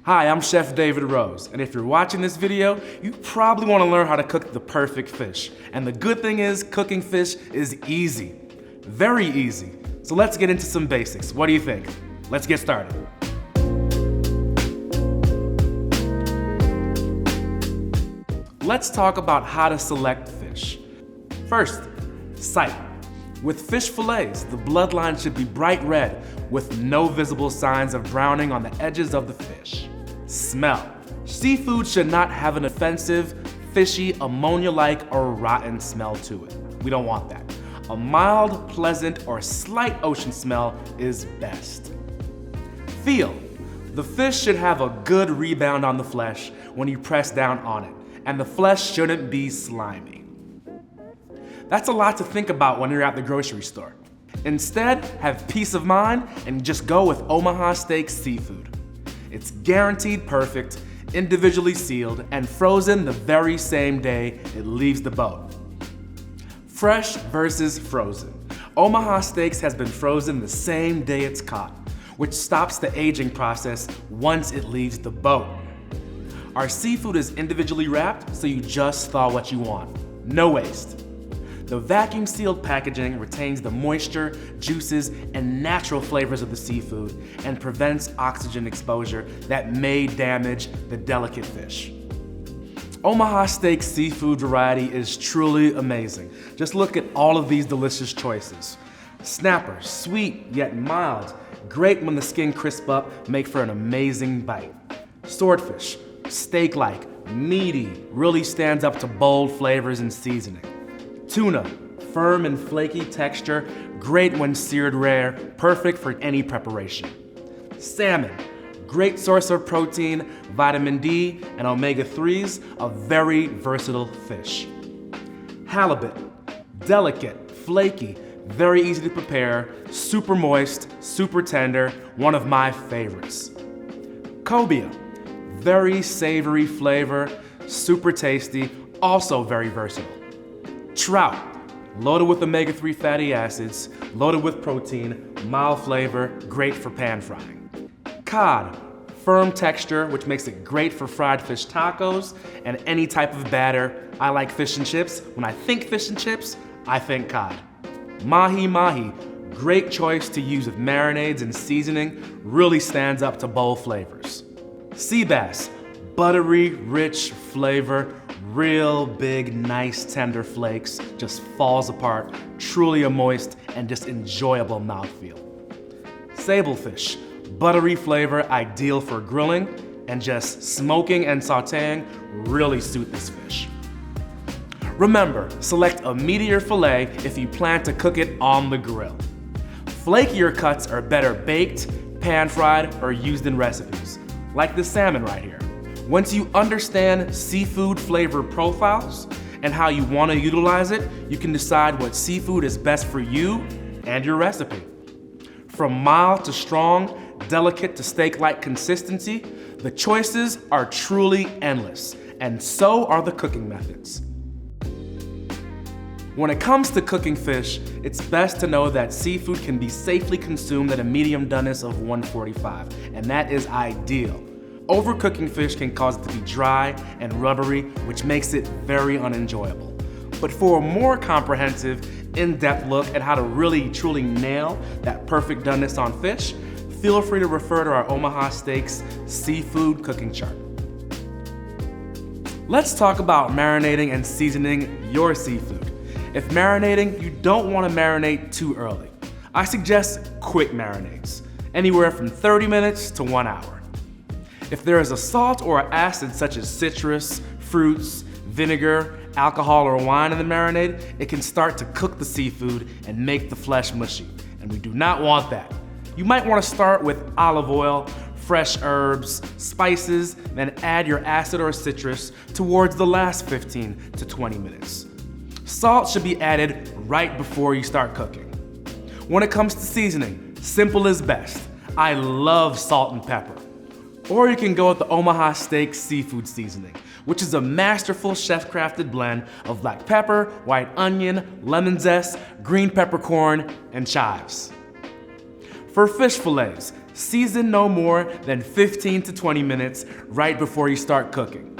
Hi, I'm Chef David Rose, and if you're watching this video, you probably want to learn how to cook the perfect fish. And the good thing is, cooking fish is easy. Very easy. So let's get into some basics. What do you think? Let's get started. Let's talk about how to select fish. First, sight. With fish fillets, the bloodline should be bright red with no visible signs of browning on the edges of the fish. Smell. Seafood should not have an offensive, fishy, ammonia-like, or rotten smell to it. We don't want that. A mild, pleasant, or slight ocean smell is best. Feel. The fish should have a good rebound on the flesh when you press down on it, and the flesh shouldn't be slimy. That's a lot to think about when you're at the grocery store. Instead, have peace of mind and just go with Omaha Steaks seafood. It's guaranteed perfect, individually sealed, and frozen the very same day it leaves the boat. Fresh versus frozen. Omaha Steaks has been frozen the same day it's caught, which stops the aging process once it leaves the boat. Our seafood is individually wrapped, so you just thaw what you want. No waste. The vacuum-sealed packaging retains the moisture, juices, and natural flavors of the seafood and prevents oxygen exposure that may damage the delicate fish. Omaha Steaks seafood variety is truly amazing. Just look at all of these delicious choices. Snapper, sweet yet mild, great when the skin crisps up, make for an amazing bite. Swordfish, steak-like, meaty, really stands up to bold flavors and seasoning. Tuna, firm and flaky texture, great when seared rare, perfect for any preparation. Salmon, great source of protein, vitamin D, and omega-3s, a very versatile fish. Halibut, delicate, flaky, very easy to prepare, super moist, super tender, one of my favorites. Cobia, very savory flavor, super tasty, also very versatile. Trout, loaded with omega-3 fatty acids, loaded with protein, mild flavor, great for pan frying. Cod, firm texture, which makes it great for fried fish tacos and any type of batter. I like fish and chips. When I think fish and chips, I think cod. Mahi-mahi, great choice to use with marinades and seasoning, really stands up to bold flavors. Sea bass, buttery, rich flavor, real big, nice, tender flakes, just falls apart, truly a moist and just enjoyable mouthfeel. Sablefish, buttery flavor, ideal for grilling, and just smoking and sauteing really suit this fish. Remember, select a meatier fillet if you plan to cook it on the grill. Flakier cuts are better baked, pan-fried, or used in recipes, like the salmon right here. Once you understand seafood flavor profiles and how you want to utilize it, you can decide what seafood is best for you and your recipe. From mild to strong, delicate to steak-like consistency, the choices are truly endless, and so are the cooking methods. When it comes to cooking fish, it's best to know that seafood can be safely consumed at a medium doneness of 145, and that is ideal. Overcooking fish can cause it to be dry and rubbery, which makes it very unenjoyable. But for a more comprehensive, in-depth look at how to really truly nail that perfect doneness on fish, feel free to refer to our Omaha Steaks seafood cooking chart. Let's talk about marinating and seasoning your seafood. If marinating, you don't want to marinate too early. I suggest quick marinades, anywhere from 30 minutes to 1 hour. If there is a salt or acid such as citrus, fruits, vinegar, alcohol, or wine in the marinade, it can start to cook the seafood and make the flesh mushy, and we do not want that. You might want to start with olive oil, fresh herbs, spices, then add your acid or citrus towards the last 15 to 20 minutes. Salt should be added right before you start cooking. When it comes to seasoning, simple is best. I love salt and pepper. Or you can go with the Omaha Steaks seafood seasoning, which is a masterful chef-crafted blend of black pepper, white onion, lemon zest, green peppercorn, and chives. For fish fillets, Season no more than 15 to 20 minutes right before you start cooking.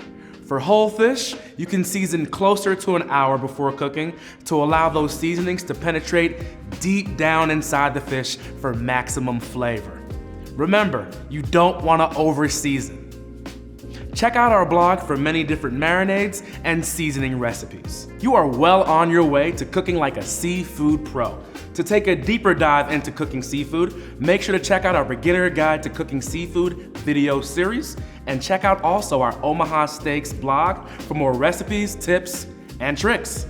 For whole fish, you can season closer to an hour before cooking to allow those seasonings to penetrate deep down inside the fish for maximum flavor. Remember, you don't want to over-season. Check out our blog for many different marinades and seasoning recipes. You are well on your way to cooking like a seafood pro. To take a deeper dive into cooking seafood, make sure to check out our Beginner Guide to Cooking Seafood video series, and check out also our Omaha Steaks blog for more recipes, tips, and tricks.